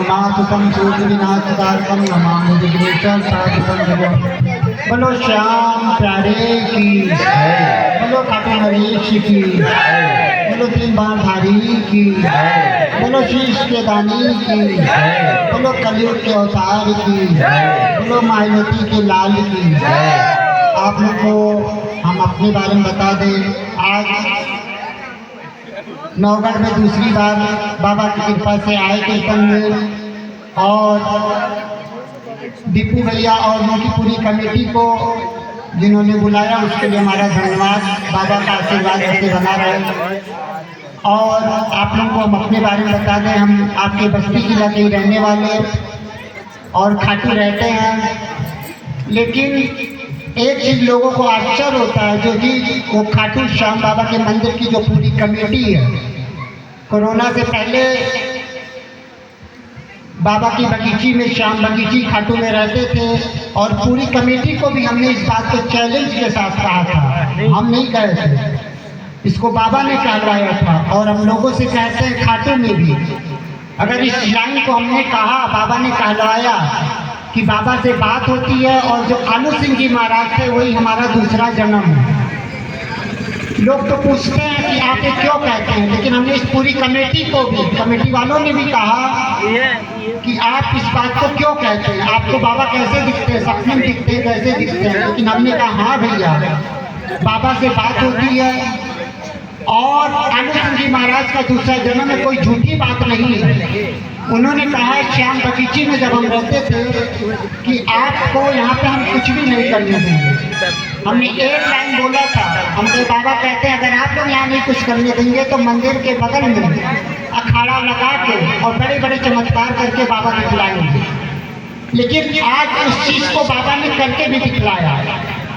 नाथकम ज्योतिनाथकारकम नमामि विघ्नेश्वर साधकम जगम। बोलो श्याम प्यारे की जय, बोलो खाटू नरेश की जय, बोलो तीन बार धारी की जय, बोलो शीश के दानी की जय, बोलो कलयुग के अवतार की जय, बोलो मायावती के लाल की जय। आप लोग को हम अपने बारे में बता दें, आज नौगढ़ में दूसरी बार बाबा की कृपा से आए कीर्तन में, और दीपू भैया और उनकी पूरी कमेटी को जिन्होंने बुलाया उसके लिए हमारा धन्यवाद। बाबा का आशीर्वाद ऐसे बना रहे। और आप लोगों को हम अपने बारे में बता दें, हम आपके बस्ती जिला के ही रहने वाले और खाटू रहते हैं, लेकिन एक चीज़ लोगों को आश्चर्य होता है, जो कि वो खाटू श्याम बाबा के मंदिर की जो पूरी कमेटी है, कोरोना से पहले बाबा की बगीची में, श्याम बगीची खाटू में रहते थे, और पूरी कमेटी को भी हमने इस बात को चैलेंज के साथ कहा था, हम नहीं कहे थे, इसको बाबा ने कहलवाया था। और हम लोगों से कहते हैं खाटू में भी, अगर इस लाइन को हमने कहा, बाबा ने कहलवाया कि बाबा से बात होती है, और जो आलू सिंह जी महाराज थे वही हमारा दूसरा जन्म है। लोग तो पूछते हैं कि आप ये क्यों कहते हैं, लेकिन हमने इस पूरी कमेटी को भी, कमेटी वालों ने भी कहा कि आप इस बात को क्यों कहते हैं, आपको बाबा कैसे दिखते हैं, सपने में दिखते हैं, कैसे दिखते हैं। लेकिन हमने कहा हाँ भैया, बाबा से बात होती है, और आलू सिंह जी महाराज का दूसरा जन्म में कोई झूठी बात नहीं है। उन्होंने कहा श्याम बगीची में जब हम रहते थे कि आपको यहाँ पे हम कुछ भी नहीं करने देंगे। हमने एक लाइन बोला था, हमने बाबा कहते हैं अगर आप लोग यहाँ नहीं कुछ करने देंगे तो मंदिर के बगल में अखाड़ा लगा के और बड़े बड़े चमत्कार करके बाबा दिखलाएंगे। लेकिन आज उस चीज़ को बाबा ने करके भी दिखलाया।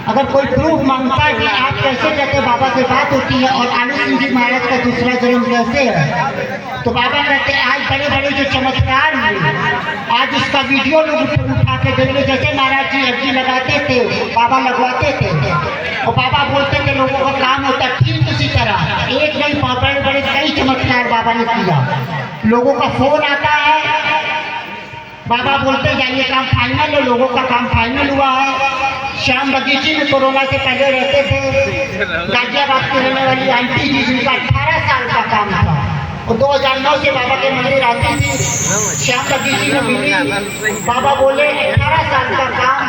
अगर कोई प्रूफ मांगता है कि आप कैसे कहते बाबा से बात होती है और आलू सिंह जी महाराज का दूसरा जन्म कैसे है, तो बाबा कहते हैं आज बड़े बड़े जो चमत्कार हुए, आज उसका वीडियो लोग उठा के देख ले। जैसे महाराज जी अर्जी लगाते थे, बाबा लगवाते थे, और बाबा बोलते थे लोगों का काम होता, ठीक उसी तरह एक नहीं बड़े बड़े कई चमत्कार बाबा ने किया। लोगों का फोन आता है, बाबा बोलते जाइए काम फाइनल है, लोगों का काम फाइनल हुआ है। श्याम बगीची में कोरोना से पहले रहते थे गाजियाबाद की रहने वाली आंटी जी, जिनका 18 साल का काम था, और 2009 से बाबा के मंदिर आती थी, श्याम बगीची में मिली। बाबा बोले 18 साल का काम,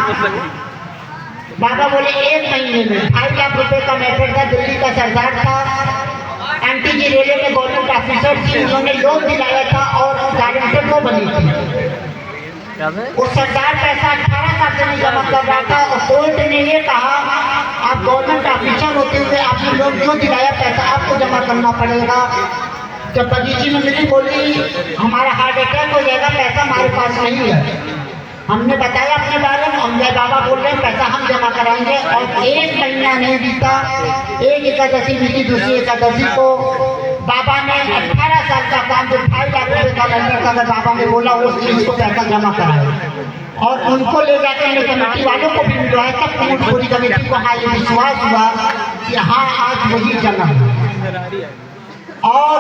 बाबा बोले 1 महीने में 5 लाख रुपए का मैटर था, दिल्ली का सरदार था, आंटी जी रेलवे में गवर्नमेंट ऑफिसर थी, उन्होंने लोन दिलाया था और गारंटर को बनी थी। वो सरदार पैसा 18 साल से नहीं जमा कर रहा था, और कोर्ट ने ये कहा आप गवर्नमेंट ऑफिसर होते हुए आपने लोन क्यों दिलाया, पैसा आपको जमा करना पड़ेगा। जब बगीची में मिली, बोली हमारा हार्ट अटैक हो जाएगा, पैसा हमारे पास नहीं है। हमने बताया अपने बारे में, हम बाबा बोल रहे हैं पैसा हम जमा कराएंगे, और 1 महीना नहीं बीता, एक एकादशी बीती, दूसरी एकादशी को बाबा ने 18 साल का काम जो 5 लाख रुपए का लंगर का, अगर बाबा ने बोला उस चीज को पैसा जमा कराया, और उनको ले जाकर हमने कमेटी वालों को भी मिलवाया, तब पूरी कमेटी को हाँ ये विश्वास हुआ कि हाँ आज वही जन्म। और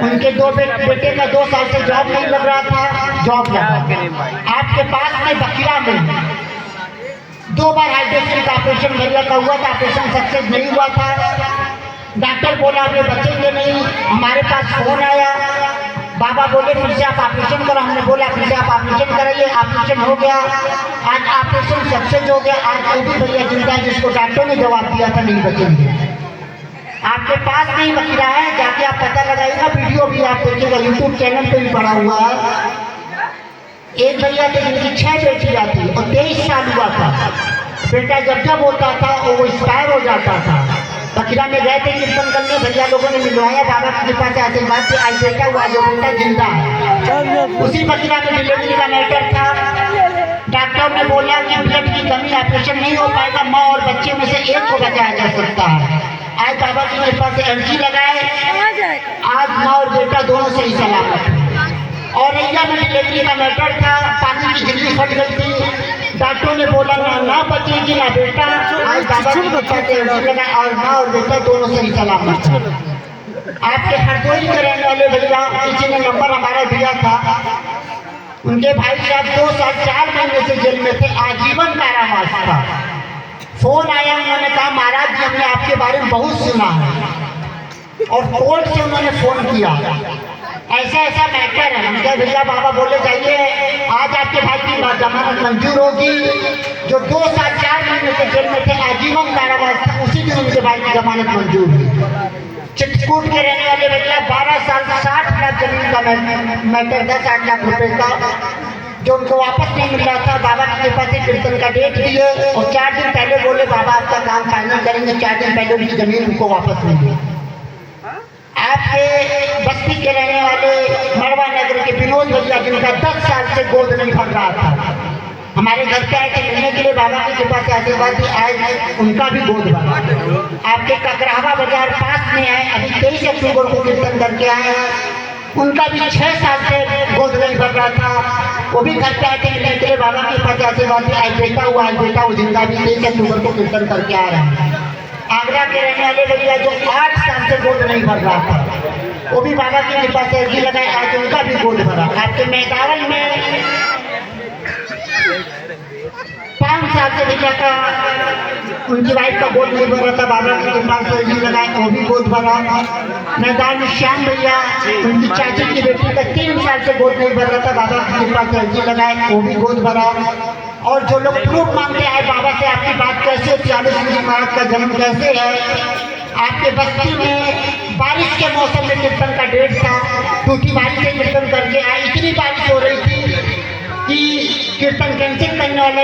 उनके 2 बेटे का 2 साल से जॉब नहीं लग रहा था, जॉब लगा। आपके पास में बकिया में 2 बार हाइड्रोसिल का ऑपरेशन भैया का हुआ था, ऑपरेशन सक्सेस नहीं हुआ था। डॉक्टर बोला आपने बचेंगे नहीं, हमारे पास फोन आया, बाबा बोले फिर से आप ऑपरेशन करो, हमने बोला फिर से आप ऑपरेशन कराइए, ऑपरेशन हो गया, आज ऑपरेशन सक्सेस हो गया। आज कोई भी भैया जिंदा है जिसको डॉक्टर ने जवाब दिया था नहीं बचेंगे। आपके पास नहीं बच रहा है, जाके आप पता लगाइएगा, वीडियो भी आप देखिएगा, यूट्यूब चैनल पे भी पड़ा हुआ है। एक भैया थे जिनकी 6 बेटियां थी और 23 साल हुआ था, बेटा जब जब होता था वो एक्सपायर हो जाता था। बखिरा में गए थे कीर्तन करने, भैया लोगों ने मिलवाया, बाबा की कृपा से आशीर्वाद से आज बेटा हुआ, जो बेटा जिंदा है। उसी बखिरा में डिलीवरी का मैटर था, डॉक्टर ने बोला कि ब्लड की कमी, ऑपरेशन नहीं हो पाएगा, माँ और बच्चे में से एक को बचाया जा सकता है। आज बाबा की कृपा से अर्जी लगाए, आज माँ और बेटा दोनों सही सलामत है। और रैया में डिलीवरी का मैटर था, पानी की झिल्ली फट गई थी, डॉक्टरों ने बोला ना बचेगी ना बेटा। आज बाबा की कृपा से अर्जी लगाए और माँ और बेटा दोनों सही सलामत है। आपके हरदोई के रहने वाले भैया, किसी ने नंबर हमारा दिया था, उनके भाई साहब 2 साल 4 महीने से जेल में थे, आजीवन कारावास था। फोन आया, उन्होंने कहा महाराज जी हमने आपके बारे में बहुत सुना है, और कोर्ट से उन्होंने फोन किया, ऐसा ऐसा मैटर है। हम कहे भैया, बाबा बोले जाइए, आज आपके भाई की जमानत मंजूर होगी। जो 2 साल 4 महीने से जेल में थे, आजीवन कारावास था, उसी दिन उनके भाई की जमानत मंजूर हुई। चित्रकूट के रहने वाले भैया 12 साल 60 लाख जमीन का मैटर था, 60 लाख रुपए का, जो उनको वापस नहीं मिल रहा था। बाबा की कृपा से कीर्तन का डेट दिए, और 4 दिन पहले बोले बाबा आपका काम फाइनल करेंगे। 4 दिन पहले उनकी जमीन उनको वापस मिली। आपके बस्ती के रहने वाले मड़वा नगर के विनोद भैया, जिनका 10 साल से गोद नहीं भर रहा था, हमारे घर पे आए थे मिलने के लिए, बाबा की कृपा से आशीर्वाद आज उनका भी गोद भरा। आपके ककरावा बाजार पास में है, अभी 23 अक्टूबर को कीर्तन करके आए हैं, उनका भी 6 साल से गोद नहीं भर रहा था, वो भी घर पे आए थे मिलने के लिए, बाबा की कृपा से आशीर्वाद आज बेटा हुआ, आज बेटा वो जिंदा भी 23 अक्टूबर को कीर्तन करके आ रहे हैं। आगरा के रहने वाले भैया जो 8 साल से गोद नहीं भर रहा था, वो भी बाबा की कृपा से अर्जी लगाए, आज उनका भी गोद भरा। आपके मेहदावल में 5 साल से भैया का उनकी वाइफ का गोद नहीं भर रहा था, बाबा की कृपा से अर्जी लगाए, वो भी गोद भरा। मैदान में श्याम भैया, उनकी चाची की बेटी का 3 साल से गोद नहीं भर रहा था, बाबा की कृपा से अर्जी लगाए, वो भी गोद भरा। और जो लोग प्रूफ मांगते आए बाबा से, आपकी बात कैसे, 40 महाराज का जन्म कैसे है। आपके बस्ती में बारिश के मौसम में कीर्तन का डेट था, टूटी बारिश से कीर्तन करके आए, इतनी बारिश हो रही थी कि कीर्तन कैंसिल करने वाले